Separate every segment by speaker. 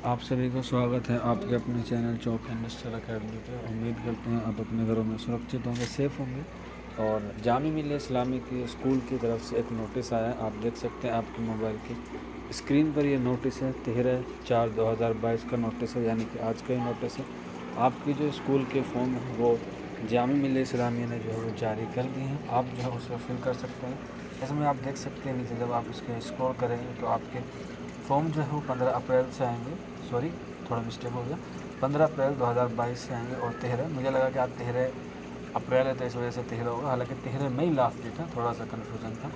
Speaker 1: आप सभी को स्वागत है आपके अपने चैनल चौक इंडस्ट्रियल अकेडमी पे। उम्मीद करते हैं आप अपने घरों में सुरक्षित होंगे, सेफ़ होंगे। और जामी मिल्लिया इस्लामी की स्कूल की तरफ से एक नोटिस आया है, आप देख सकते हैं आपके मोबाइल की स्क्रीन पर। ये नोटिस है 13/4/2022 का नोटिस है, यानी कि आज का ही नोटिस है। आपकी जो स्कूल के फॉर्म हैं वो जामी मिल्लिया इस्लामी ने जो है वो जारी कर दिए हैं। आप जो है उसे फिल कर सकते हैं। इसमें आप देख सकते हैं नीचे जब आप इसके स्क्रॉल करेंगे तो आपके फॉर्म जो है वो 15 अप्रैल से आएंगे। सॉरी, थोड़ा मिस्टेक हो गया, 15 अप्रैल 2022 से आएंगे। और 13, मुझे लगा कि आज 13 अप्रैल है तो इस वजह से 13 होगा, हालांकि 13 मई लास्ट डेट है, थोड़ा सा कन्फ्यूजन था।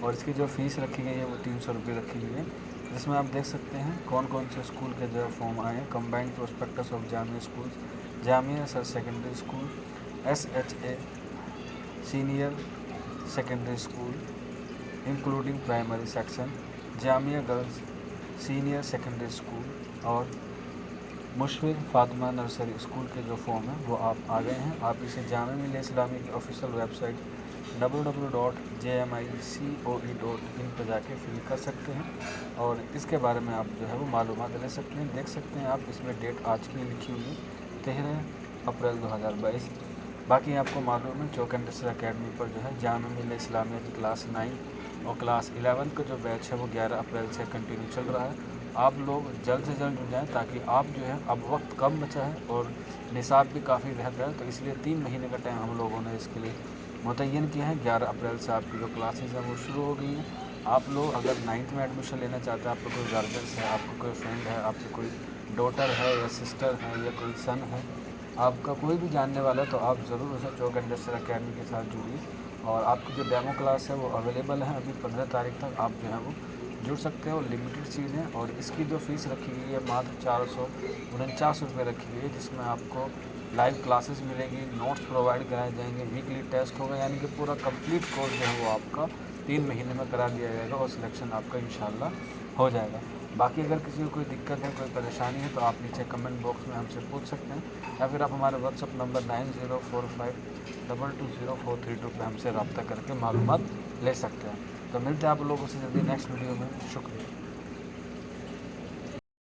Speaker 1: और इसकी जो फ़ीस रखी गई है वो 300 रुपये रखी गई है, जिसमें आप देख सकते हैं कौन कौन से स्कूल के जो है फॉर्म आए हैं। Combined prospectus of Jamia school, Jamia sir secondary school, SHA senior secondary school including primary section, Jamia girls senior secondary school और मुशफिक फ़ातिमा नर्सरी स्कूल के जो फॉर्म हैं वो आप आ गए हैं। आप इसे जामिया मिल्लिया इस्लामी की ऑफिशियल वेबसाइट www.jmicoe.in पर जाके फिल कर सकते हैं और इसके बारे में आप जो है वो मालूमात ले सकते हैं। देख सकते हैं आप इसमें डेट आज की लिखी हुई है 13 अप्रैल 2022। बाकी आपको मालूम है चौक इंडस्ट्रियल अकेडमी पर जो है जामिया मिल्लिया इस्लामिया की क्लास 9 और क्लास 11 का जो बैच है वो 11 अप्रैल से कंटिन्यू चल रहा है। आप लोग जल्द से जल्द जुड़ जाएँ ताकि आप जो है, अब वक्त कम बचा है और निसाब भी काफ़ी रह गया है, तो इसलिए 3 महीने का टाइम हम लोगों ने इसके लिए मुतय्यन किया है। 11 अप्रैल से आपकी जो क्लासेस हैं वो शुरू हो गई हैं। आप लोग अगर 9th में एडमिशन लेना चाहते हैं, आपका कोई गार्जियंस है, आपका कोई फ्रेंड है, आपकी कोई डॉटर है या सिस्टर है या कोई सन है, आपका कोई भी जानने वाला है, तो आप ज़रूर उसे चौक इंडस्ट्रियल अकेडमी के साथ जुड़िए। और आपकी जो डेमो क्लास है वो अवेलेबल है अभी 15 तारीख तक, आप जो है वो जुड़ सकते हो। लिमिटेड चीज़ है और इसकी जो फ़ीस रखी गई है मात्र 449 रुपये रखी गई है, जिसमें आपको लाइव क्लासेस मिलेगी, नोट्स प्रोवाइड कराए जाएंगे, वीकली टेस्ट होगा, यानी कि पूरा कंप्लीट कोर्स जो है वो आपका 3 महीने में करा दिया जाएगा और सिलेक्शन आपका इंशाल्लाह हो जाएगा। बाकी अगर किसी को कोई दिक्कत है, कोई परेशानी है, तो आप नीचे कमेंट बॉक्स में हमसे पूछ सकते हैं या फिर आप हमारे व्हाट्सअप नंबर 9045220432 पर हमसे रब्ता करके मालूमात ले सकते हैं। तो मिलते हैं आप लोगों से जल्दी नेक्स्ट वीडियो में। शुक्रिया।